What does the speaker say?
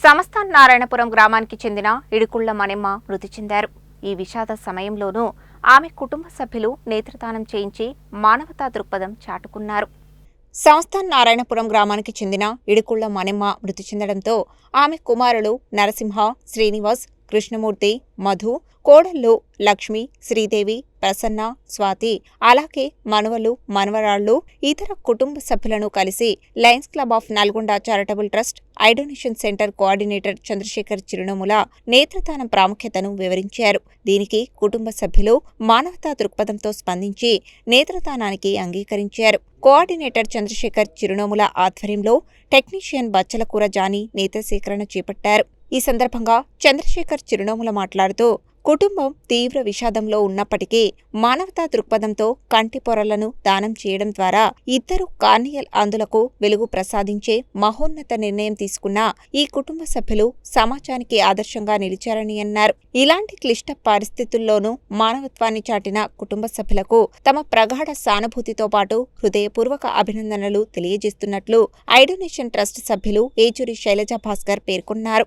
సమస్థాన్ నారాయణపురం గ్రామానికి చెందిన ఇడుకుళ్ల మణెమ్మ మృతి చెందారు. ఈ విషాద సమయంలోనూ ఆమె కుటుంబ సభ్యులు నేత్రదానం చేయించి మానవతా దృక్పథం చాటుకున్నారు. సమస్థాన్ నారాయణపురం గ్రామానికి చెందిన ఇడుకుళ్ల మణెమ్మ మృతి చెందడంతో ఆమె కుమారులు నరసింహ, శ్రీనివాస్, కృష్ణమూర్తి, మధు, కోడళ్లు లక్ష్మి, శ్రీదేవి, ప్రసన్న, స్వాతి, అలాగే మనవలు, మనవరాళ్లు, ఇతర కుటుంబ సభ్యులను కలిసి Lions Club of Nalgonda charitable trust eye donation centre coordinator Chandrashekar Chirunamula నేత్రదానం ప్రాముఖ్యతను వివరించారు. దీనికి కుటుంబ సభ్యులు మానవతా దృక్పథంతో స్పందించి నేత్రదానానికి అంగీకరించారు. కోఆర్డినేటర్ చంద్రశేఖర్ చిరునముల ఆధ్వర్యంలో టెక్నీషియన్ బచ్చలకూర జానీ నేత్ర సేకరణ చేపట్టారు. ఈ సందర్భంగా చంద్రశేఖర్ చిరునముల మాట్లాడుతూ కుటుంబం తీవ్ర విషాదంలో ఉన్నప్పటికీ మానవతా దృక్పథంతో కంటి పొరలను దానం చేయడం ద్వారా ఇద్దరు కార్నియల్ అంధులకు వెలుగు ప్రసాదించే మహోన్నత నిర్ణయం తీసుకున్న ఈ కుటుంబ సభ్యులు సమాజానికి ఆదర్శంగా నిలిచారని అన్నారు. ఇలాంటి క్లిష్ట పరిస్థితుల్లోనూ మానవత్వాన్ని చాటిన కుటుంబ సభ్యులకు తమ ప్రగాఢ సానుభూతితో పాటు హృదయపూర్వక అభినందనలు తెలియజేస్తున్నట్లు ఐ డొనేషన్ ట్రస్ట్ సభ్యులు ఏచూరి శైలజా భాస్కర్ పేర్కొన్నారు.